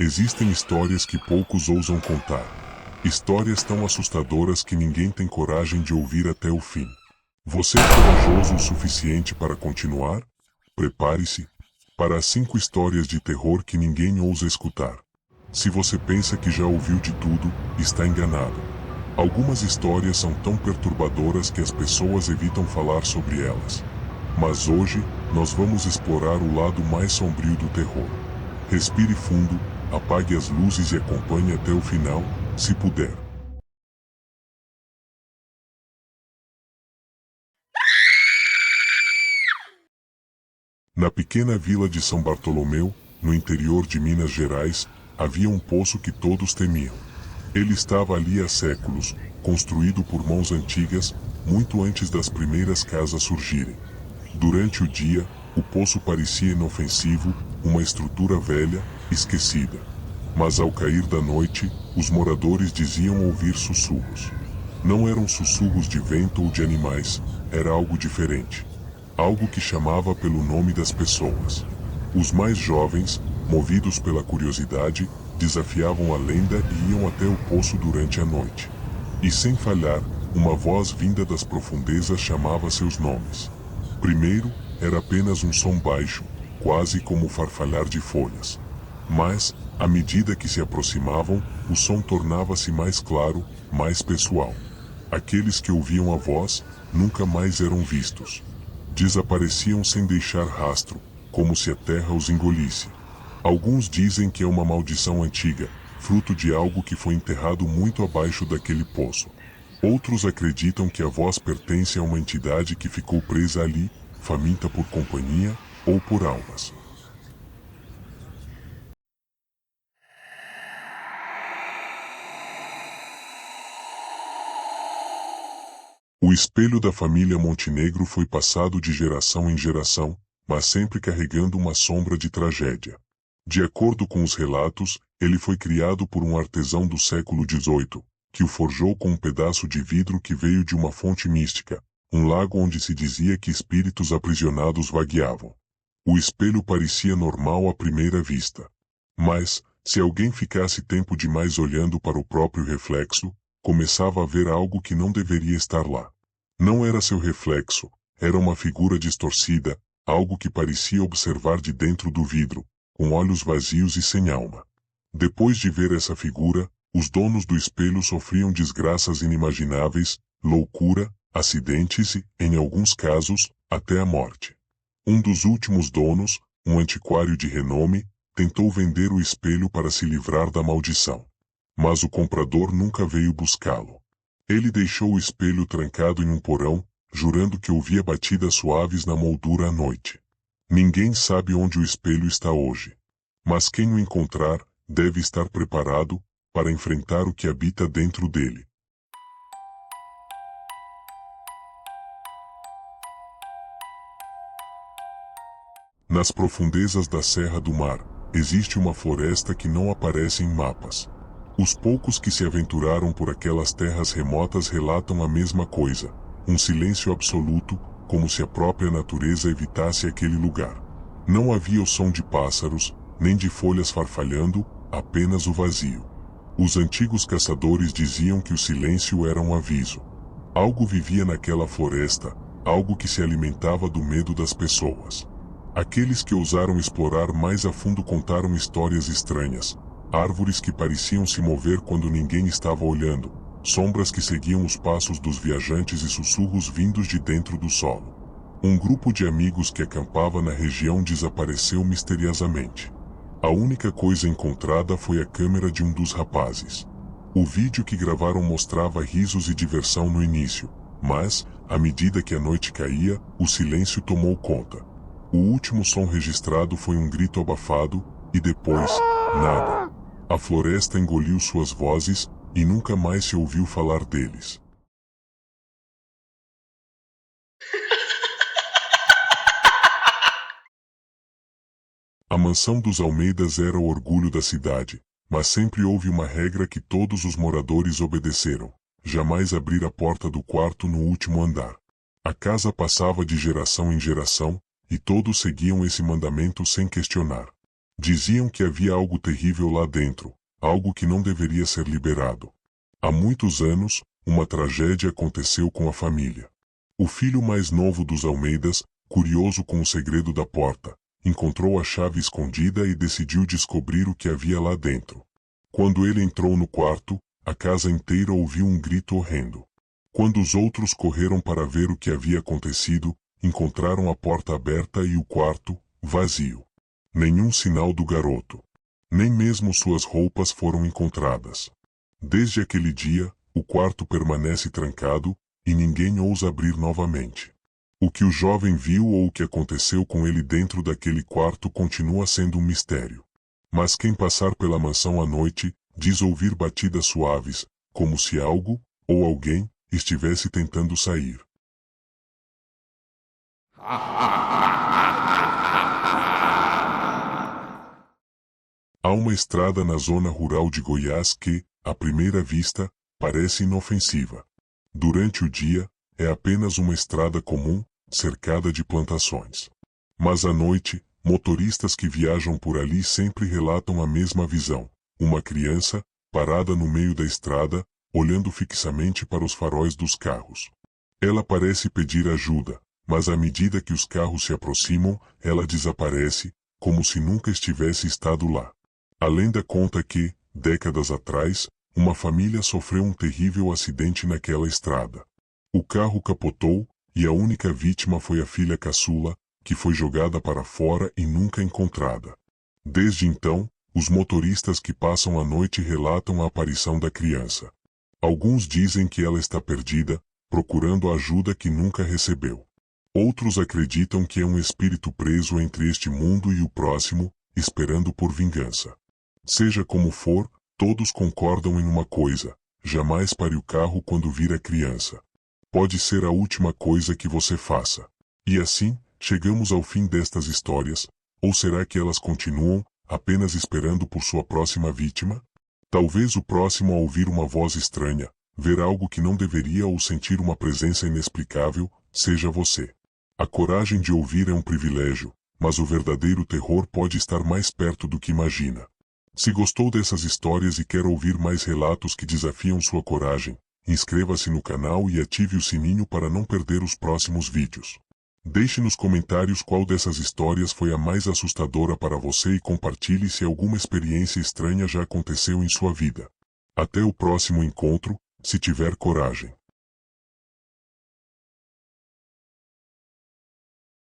Existem histórias que poucos ousam contar. Histórias tão assustadoras que ninguém tem coragem de ouvir até o fim. Você é corajoso o suficiente para continuar? Prepare-se para as 5 histórias de terror que ninguém ousa escutar. Se você pensa que já ouviu de tudo, está enganado. Algumas histórias são tão perturbadoras que as pessoas evitam falar sobre elas. Mas hoje, nós vamos explorar o lado mais sombrio do terror. Respire fundo, apague as luzes e acompanhe até o final, se puder. Na pequena vila de São Bartolomeu, no interior de Minas Gerais, havia um poço que todos temiam. Ele estava ali há séculos, construído por mãos antigas, muito antes das primeiras casas surgirem. Durante o dia, o poço parecia inofensivo, uma estrutura velha, esquecida. Mas ao cair da noite, os moradores diziam ouvir sussurros. Não eram sussurros de vento ou de animais, era algo diferente. Algo que chamava pelo nome das pessoas. Os mais jovens, movidos pela curiosidade, desafiavam a lenda e iam até o poço durante a noite. E sem falhar, uma voz vinda das profundezas chamava seus nomes. Primeiro, era apenas um som baixo, quase como o farfalhar de folhas. Mas, à medida que se aproximavam, o som tornava-se mais claro, mais pessoal. Aqueles que ouviam a voz, nunca mais eram vistos. Desapareciam sem deixar rastro, como se a terra os engolisse. Alguns dizem que é uma maldição antiga, fruto de algo que foi enterrado muito abaixo daquele poço. Outros acreditam que a voz pertence a uma entidade que ficou presa ali, faminta por companhia ou por almas. O espelho da família Montenegro foi passado de geração em geração, mas sempre carregando uma sombra de tragédia. De acordo com os relatos, ele foi criado por um artesão do século XVIII, que o forjou com um pedaço de vidro que veio de uma fonte mística, um lago onde se dizia que espíritos aprisionados vagueavam. O espelho parecia normal à primeira vista. Mas, se alguém ficasse tempo demais olhando para o próprio reflexo, começava a ver algo que não deveria estar lá. Não era seu reflexo, era uma figura distorcida, algo que parecia observar de dentro do vidro, com olhos vazios e sem alma. Depois de ver essa figura, os donos do espelho sofriam desgraças inimagináveis, loucura, acidentes e, em alguns casos, até a morte. Um dos últimos donos, um antiquário de renome, tentou vender o espelho para se livrar da maldição. Mas o comprador nunca veio buscá-lo. Ele deixou o espelho trancado em um porão, jurando que ouvia batidas suaves na moldura à noite. Ninguém sabe onde o espelho está hoje. Mas quem o encontrar, deve estar preparado para enfrentar o que habita dentro dele. Nas profundezas da Serra do Mar, existe uma floresta que não aparece em mapas. Os poucos que se aventuraram por aquelas terras remotas relatam a mesma coisa, um silêncio absoluto, como se a própria natureza evitasse aquele lugar. Não havia o som de pássaros, nem de folhas farfalhando, apenas o vazio. Os antigos caçadores diziam que o silêncio era um aviso. Algo vivia naquela floresta, algo que se alimentava do medo das pessoas. Aqueles que ousaram explorar mais a fundo contaram histórias estranhas. Árvores que pareciam se mover quando ninguém estava olhando, sombras que seguiam os passos dos viajantes e sussurros vindos de dentro do solo. Um grupo de amigos que acampava na região desapareceu misteriosamente. A única coisa encontrada foi a câmera de um dos rapazes. O vídeo que gravaram mostrava risos e diversão no início, mas, à medida que a noite caía, o silêncio tomou conta. O último som registrado foi um grito abafado, e depois, nada. A floresta engoliu suas vozes, e nunca mais se ouviu falar deles. A mansão dos Almeidas era o orgulho da cidade, mas sempre houve uma regra que todos os moradores obedeceram: jamais abrir a porta do quarto no último andar. A casa passava de geração em geração, e todos seguiam esse mandamento sem questionar. Diziam que havia algo terrível lá dentro, algo que não deveria ser liberado. Há muitos anos, uma tragédia aconteceu com a família. O filho mais novo dos Almeidas, curioso com o segredo da porta, encontrou a chave escondida e decidiu descobrir o que havia lá dentro. Quando ele entrou no quarto, a casa inteira ouviu um grito horrendo. Quando os outros correram para ver o que havia acontecido, encontraram a porta aberta e o quarto, vazio. Nenhum sinal do garoto. Nem mesmo suas roupas foram encontradas. Desde aquele dia, o quarto permanece trancado, e ninguém ousa abrir novamente. O que o jovem viu ou o que aconteceu com ele dentro daquele quarto continua sendo um mistério. Mas quem passar pela mansão à noite, diz ouvir batidas suaves, como se algo, ou alguém, estivesse tentando sair. Há uma estrada na zona rural de Goiás que, à primeira vista, parece inofensiva. Durante o dia, é apenas uma estrada comum, cercada de plantações. Mas à noite, motoristas que viajam por ali sempre relatam a mesma visão. Uma criança, parada no meio da estrada, olhando fixamente para os faróis dos carros. Ela parece pedir ajuda, mas à medida que os carros se aproximam, ela desaparece, como se nunca estivesse estado lá. A lenda conta que, décadas atrás, uma família sofreu um terrível acidente naquela estrada. O carro capotou, e a única vítima foi a filha caçula, que foi jogada para fora e nunca encontrada. Desde então, os motoristas que passam a noite relatam a aparição da criança. Alguns dizem que ela está perdida, procurando a ajuda que nunca recebeu. Outros acreditam que é um espírito preso entre este mundo e o próximo, esperando por vingança. Seja como for, todos concordam em uma coisa: jamais pare o carro quando vir a criança. Pode ser a última coisa que você faça. E assim, chegamos ao fim destas histórias, ou será que elas continuam, apenas esperando por sua próxima vítima? Talvez o próximo a ouvir uma voz estranha, ver algo que não deveria ou sentir uma presença inexplicável, seja você. A coragem de ouvir é um privilégio, mas o verdadeiro terror pode estar mais perto do que imagina. Se gostou dessas histórias e quer ouvir mais relatos que desafiam sua coragem, inscreva-se no canal e ative o sininho para não perder os próximos vídeos. Deixe nos comentários qual dessas histórias foi a mais assustadora para você e compartilhe se alguma experiência estranha já aconteceu em sua vida. Até o próximo encontro, se tiver coragem.